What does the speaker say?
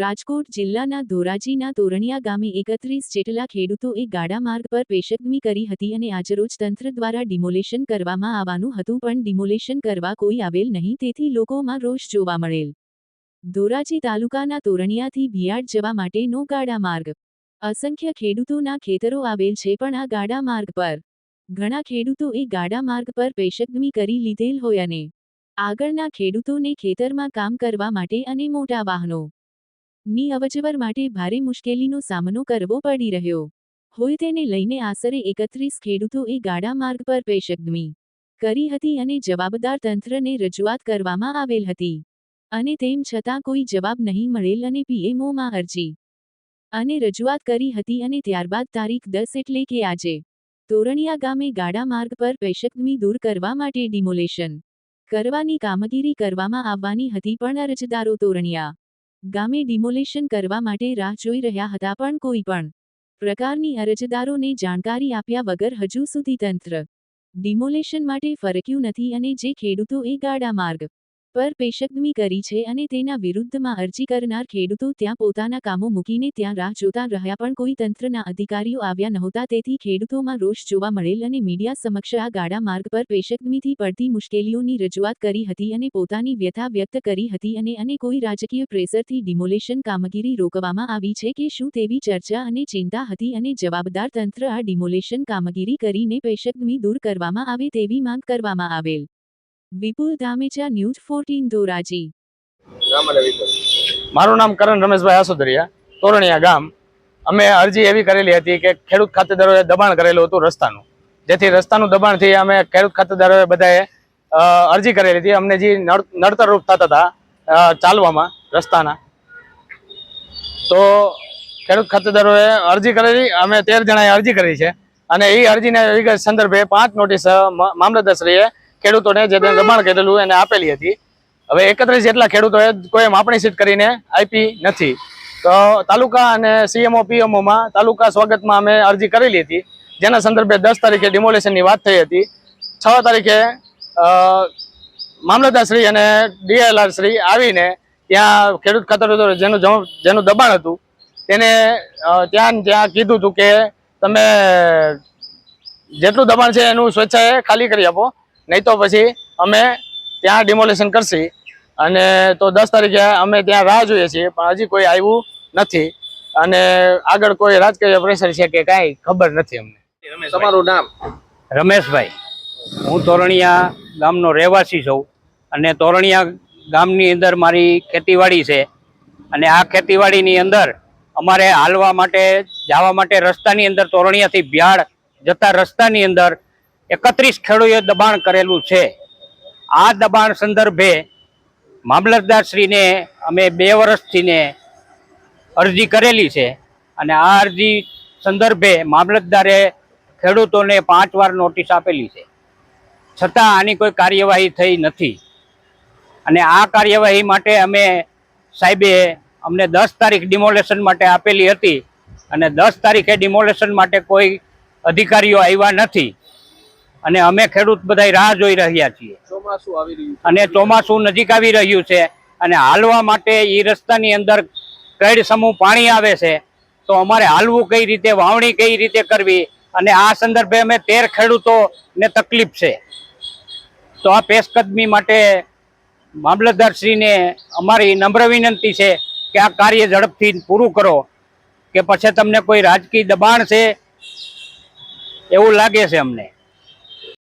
રાજકોટ જિલ્લાના ધોરાજીના તોરણિયા ગામે 31 જેટલા ખેડૂતોએ ગાડા માર્ગ પર પેશકદમી કરી હતી અને આજરોજ તંત્ર દ્વારા ડિમોલેશન કરવામાં આવવાનું હતું, પણ ડિમોલેશન કરવા કોઈ આવેલ નહીં, તેથી લોકોમાં રોષ જોવા મળેલ. ધોરાજી તાલુકાના તોરણિયાથી ભિયાડ જવા માટેનો ગાડા માર્ગ. અસંખ્ય ખેડૂતોના ખેતરો આવેલ છે, પણ આ ગાડા માર્ગ પર ઘણા ખેડૂતોએ ગાડા માર્ગ પર પેશકદમી કરી લીધેલ હોય અને આગળના ખેડૂતોને ખેતરમાં કામ કરવા માટે અને મોટા વાહનો ની અવરજવર માટે ભારે મુશ્કેલીનો સામનો કરવો પડી રહ્યો હોય, તેને લઈને આશરે 31 ખેડૂતોએ ગાડા માર્ગ પર પેશકદમી કરી હતી અને જવાબદાર તંત્રને રજૂઆત કરવામાં આવેલ હતી, અને તેમ છતાં કોઈ જવાબ નહીં મળેલ અને પીએમઓમાં અરજી અને રજૂઆત કરી હતી અને ત્યારબાદ તારીખ 10 એટલે કે આજે તોરણિયા ગામે ગાડા માર્ગ પર પેશકદમી દૂર કરવા માટે ડિમોલેશન કરવાની કામગીરી કરવામાં આવવાની હતી, પણ અરજદારો તોરણિયા ગામે ડિમોલેશન કરવા માટે રાહ જોઈ રહ્યા હતા, પણ કોઈ પણ પ્રકારની અરજદારોને જાણકારી આપ્યા વગર હજુ સુધી તંત્ર ડિમોલેશન માટે ફરક્યું નથી અને જે ખેડૂતોએ ગાડા માર્ગ પર પેશકદમી કરી છે અને તેના વિરુદ્ધમાં અરજી કરનાર ખેડૂતો ત્યાં પોતાના કામો મૂકીને ત્યાં રાહ જોતા રહ્યા, પણ કોઈ તંત્રના અધિકારીઓ આવ્યા નહોતા, તેથી ખેડૂતોમાં રોષ જોવા મળેલ અને મીડિયા સમક્ષ આ ગાડા માર્ગ પર પેશકદમીથી પડતી મુશ્કેલીઓની રજૂઆત કરી હતી અને પોતાની વ્યથા વ્યક્ત કરી હતી અને કોઈ રાજકીય પ્રેશરથી ડિમોલેશન કામગીરી રોકવામાં આવી છે કે શું તેવી ચર્ચા અને ચિંતા હતી, અને જવાબદાર તંત્ર આ ડિમોલેશન કામગીરી કરીને પેશકદમી દૂર કરવામાં આવે તેવી માંગ કરવામાં આવેલ. વિપુલ ધામેચા, ન્યૂઝ 14 ધોરાજી. મારું નામ કરણ રમેશભાઈ આસોદરિયા, તોરણિયા ગામ. અમે અરજી એવી કરેલી હતી કે ખેડૂત ખાતેદારોએ દબાણ કરેલું હતું રસ્તાનું, જેથી રસ્તાનું દબાણથી અમે ખેડૂત ખાતેદારોએ બધાએ અરજી કરેલી હતી. અમને જે નડતરરૂપ થતા હતા ચાલવામાં રસ્તાના, તો ખેડૂત ખાતેદારોએ અરજી કરેલી. અમે 13 જણાએ અરજી કરી છે અને એ અરજીના વિગત સંદર્ભે 5 નોટિસ મામલતદારશ્રીએ ખેડૂતોને જે દબાણ કરેલું એને આપેલી હતી. હવે 31 જેટલા ખેડૂતોએ કોઈ માપણી સીટ કરીને આપી નથી. તો તાલુકા અને સીએમઓ પીએમઓમાં તાલુકા સ્વાગતમાં અમે અરજી કરેલી હતી, જેના સંદર્ભે 10 તારીખે ડિમોલેશનની વાત થઈ હતી. 6 તારીખે મામલતદારશ્રી અને ડીએલઆર શ્રી આવીને ત્યાં ખેડૂત ખાતેદારો જેનું દબાણ હતું તેને ત્યાં કીધું હતું કે તમે જેટલું દબાણ છે એનું સ્વેચ્છાએ ખાલી કરી આપો, નહીં તો પછી અમે ત્યાં ડિમોલેશન કરશી. અને તો 10 તારીખે અમે ત્યાં રાહ જોઈએ છીએ, પણ હજી કોઈ આવ્યું નથી અને આગળ કોઈ રાજકીય પ્રેશર છે કે કાંઈ ખબર નથી અમને. તમારું નામ? રમેશભાઈ. હું તોરણિયા ગામનો રહેવાસી છું અને તોરણિયા ગામની અંદર મારી ખેતીવાડી છે અને આ ખેતીવાડીની અંદર અમારે હાલવા માટે જવા માટે રસ્તાની અંદર તોરણિયાથી ભિયાડ જતા રસ્તાની અંદર 31 ખેડૂતોએ દબાણ કરેલું છે. આ દબાણ સંદર્ભે મામલતદારશ્રીને અમે 2 વર્ષથી અરજી કરેલી છે અને આ અરજી સંદર્ભે મામલતદારે ખેડૂતોને 5 વાર નોટિસ આપેલી છે, છતાં આની કોઈ કાર્યવાહી થઈ નથી. અને આ કાર્યવાહી માટે અમે સાહેબે અમને 10 તારીખ ડિમોલેશન માટે આપેલી હતી અને 10 તારીખે ડિમોલેશન માટે કોઈ અધિકારીઓ આવ્યા નથી અને અમે ખેડૂત બધા રાહ જોઈ રહ્યા છીએ. ચોમાસું આવી રહ્યું અને ચોમાસું નજીક આવી રહ્યું છે અને હાલવા માટે એ રસ્તાની અંદર કઈડ સમૂહ પાણી આવે છે, તો અમારે હાલવું કઈ રીતે, વાવણી કઈ રીતે કરવી, અને આ સંદર્ભે અમે 13 ખેડૂતોને તકલીફ છે. તો આ પેશકદમી માટે મામલતદારશ્રીને અમારી નમ્ર વિનંતી છે કે આ કાર્ય ઝડપથી પૂરું કરો, કે પછી તમને કોઈ રાજકીય દબાણ છે એવું લાગે છે અમને.